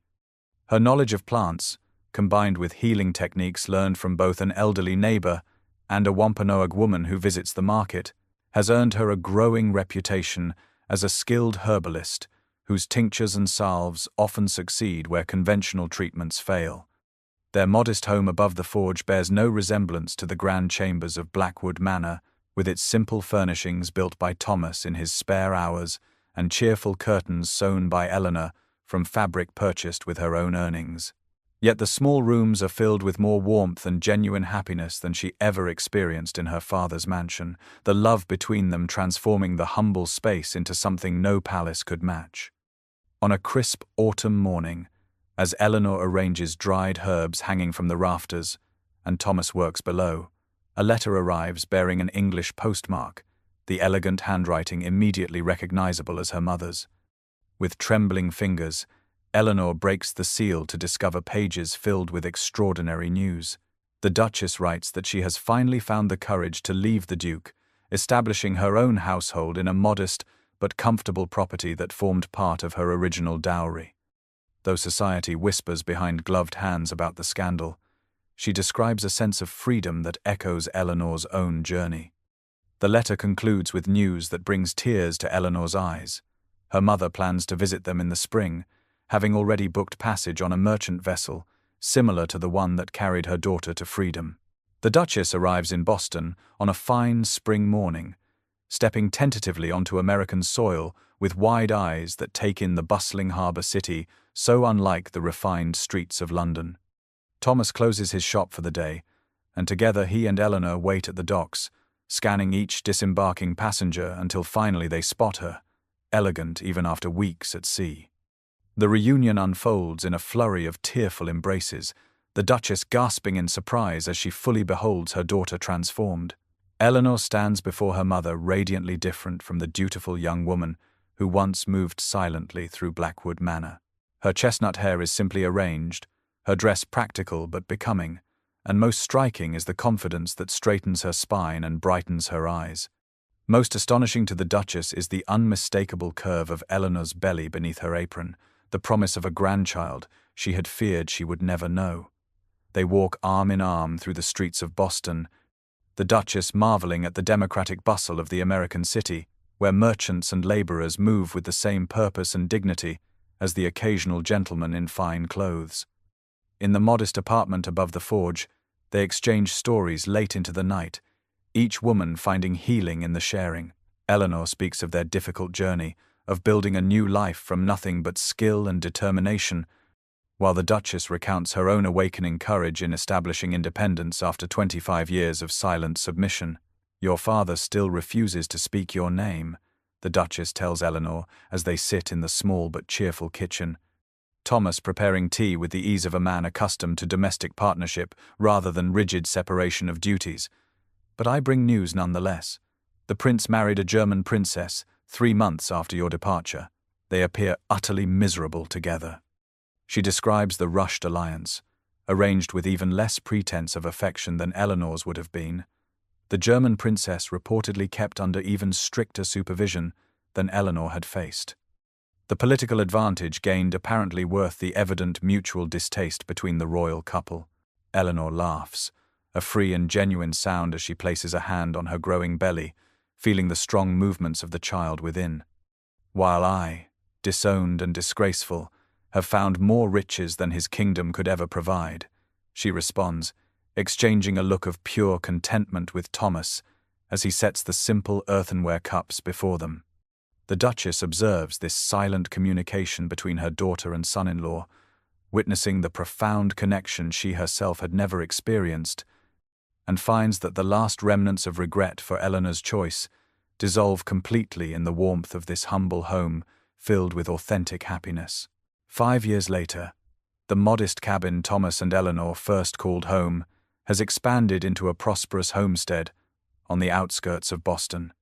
Speaker 1: Her knowledge of plants, combined with healing techniques learned from both an elderly neighbor and a Wampanoag woman who visits the market, has earned her a growing reputation as a skilled herbalist whose tinctures and salves often succeed where conventional treatments fail. Their modest home above the forge bears no resemblance to the grand chambers of Blackwood Manor, with its simple furnishings built by Thomas in his spare hours and cheerful curtains sewn by Eleanor from fabric purchased with her own earnings. Yet the small rooms are filled with more warmth and genuine happiness than she ever experienced in her father's mansion, the love between them transforming the humble space into something no palace could match. On a crisp autumn morning, as Eleanor arranges dried herbs hanging from the rafters, and Thomas works below, a letter arrives bearing an English postmark, the elegant handwriting immediately recognizable as her mother's. With trembling fingers, Eleanor breaks the seal to discover pages filled with extraordinary news. The Duchess writes that she has finally found the courage to leave the Duke, establishing her own household in a modest but comfortable property that formed part of her original dowry. Though society whispers behind gloved hands about the scandal, she describes a sense of freedom that echoes Eleanor's own journey. The letter concludes with news that brings tears to Eleanor's eyes. Her mother plans to visit them in the spring, having already booked passage on a merchant vessel, similar to the one that carried her daughter to freedom. The Duchess arrives in Boston on a fine spring morning, stepping tentatively onto American soil with wide eyes that take in the bustling harbor city so unlike the refined streets of London. Thomas closes his shop for the day, and together he and Eleanor wait at the docks, scanning each disembarking passenger until finally they spot her, elegant even after weeks at sea. The reunion unfolds in a flurry of tearful embraces, the Duchess gasping in surprise as she fully beholds her daughter transformed. Eleanor stands before her mother radiantly different from the dutiful young woman who once moved silently through Blackwood Manor. Her chestnut hair is simply arranged, her dress practical but becoming, and most striking is the confidence that straightens her spine and brightens her eyes. Most astonishing to the Duchess is the unmistakable curve of Eleanor's belly beneath her apron, the promise of a grandchild she had feared she would never know. They walk arm in arm through the streets of Boston, the Duchess marveling at the democratic bustle of the American city, where merchants and laborers move with the same purpose and dignity as the occasional gentleman in fine clothes. In the modest apartment above the forge, they exchange stories late into the night, each woman finding healing in the sharing. Eleanor speaks of their difficult journey, of building a new life from nothing but skill and determination, while the Duchess recounts her own awakening courage in establishing independence after 25 years of silent submission. "Your father still refuses to speak your name," the Duchess tells Eleanor as they sit in the small but cheerful kitchen. Thomas preparing tea with the ease of a man accustomed to domestic partnership rather than rigid separation of duties. "But I bring news nonetheless. The prince married a German princess 3 months after your departure. They appear utterly miserable together." She describes the rushed alliance, arranged with even less pretense of affection than Eleanor's would have been. The German princess reportedly kept under even stricter supervision than Eleanor had faced. The political advantage gained apparently worth the evident mutual distaste between the royal couple. Eleanor laughs, a free and genuine sound as she places a hand on her growing belly, feeling the strong movements of the child within. "While I, disowned and disgraceful, have found more riches than his kingdom could ever provide," she responds, exchanging a look of pure contentment with Thomas as he sets the simple earthenware cups before them. The Duchess observes this silent communication between her daughter and son-in-law, witnessing the profound connection she herself had never experienced, and finds that the last remnants of regret for Eleanor's choice dissolve completely in the warmth of this humble home filled with authentic happiness. 5 years later, the modest cabin Thomas and Eleanor first called home has expanded into a prosperous homestead on the outskirts of Boston.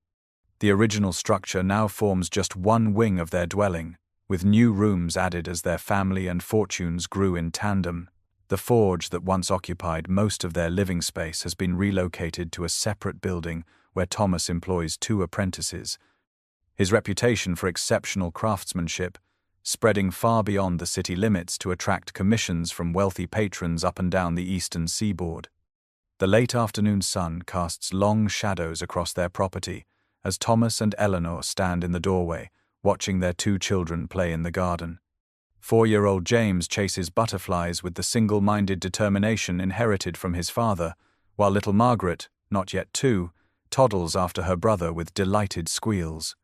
Speaker 1: The original structure now forms just one wing of their dwelling, with new rooms added as their family and fortunes grew in tandem. The forge that once occupied most of their living space has been relocated to a separate building where Thomas employs 2 apprentices. His reputation for exceptional craftsmanship, spreading far beyond the city limits to attract commissions from wealthy patrons up and down the eastern seaboard. The late afternoon sun casts long shadows across their property as Thomas and Eleanor stand in the doorway, watching their 2 children play in the garden. 4-year-old James chases butterflies with the single-minded determination inherited from his father, while little Margaret, not yet 2, toddles after her brother with delighted squeals.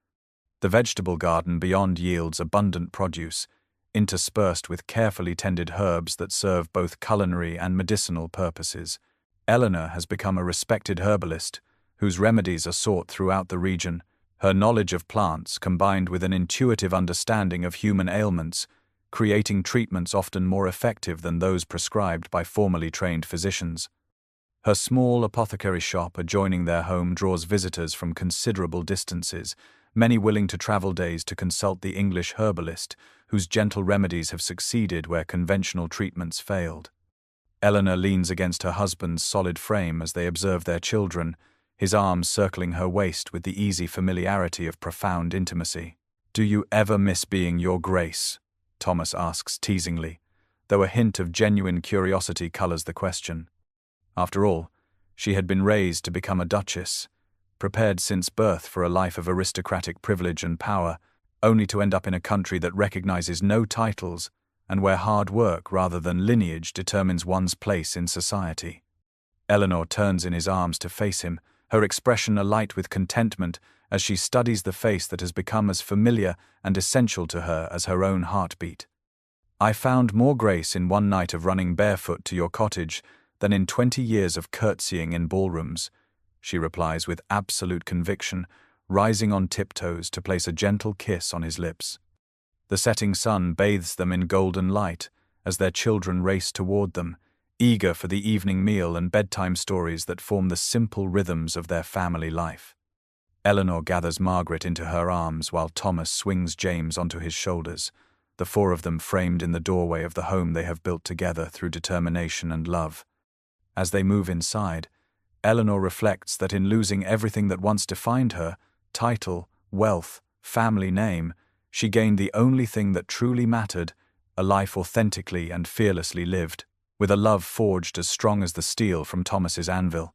Speaker 1: The vegetable garden beyond yields abundant produce, interspersed with carefully tended herbs that serve both culinary and medicinal purposes. Eleanor has become a respected herbalist, whose remedies are sought throughout the region. Her knowledge of plants combined with an intuitive understanding of human ailments, creating treatments often more effective than those prescribed by formally trained physicians. Her small apothecary shop adjoining their home draws visitors from considerable distances, many willing to travel days to consult the English herbalist, whose gentle remedies have succeeded where conventional treatments failed. Eleanor leans against her husband's solid frame as they observe their children, his arms circling her waist with the easy familiarity of profound intimacy. "Do you ever miss being your Grace?" Thomas asks teasingly, though a hint of genuine curiosity colors the question. After all, she had been raised to become a duchess, prepared since birth for a life of aristocratic privilege and power, only to end up in a country that recognizes no titles and where hard work rather than lineage determines one's place in society. Eleanor turns in his arms to face him, her expression alight with contentment as she studies the face that has become as familiar and essential to her as her own heartbeat. "I found more grace in one night of running barefoot to your cottage than in 20 years of curtsying in ballrooms," she replies with absolute conviction, rising on tiptoes to place a gentle kiss on his lips. The setting sun bathes them in golden light as their children race toward them, eager for the evening meal and bedtime stories that form the simple rhythms of their family life. Eleanor gathers Margaret into her arms while Thomas swings James onto his shoulders, the four of them framed in the doorway of the home they have built together through determination and love. As they move inside, Eleanor reflects that in losing everything that once defined her, title, wealth, family name, she gained the only thing that truly mattered, a life authentically and fearlessly lived, with a love forged as strong as the steel from Thomas's anvil.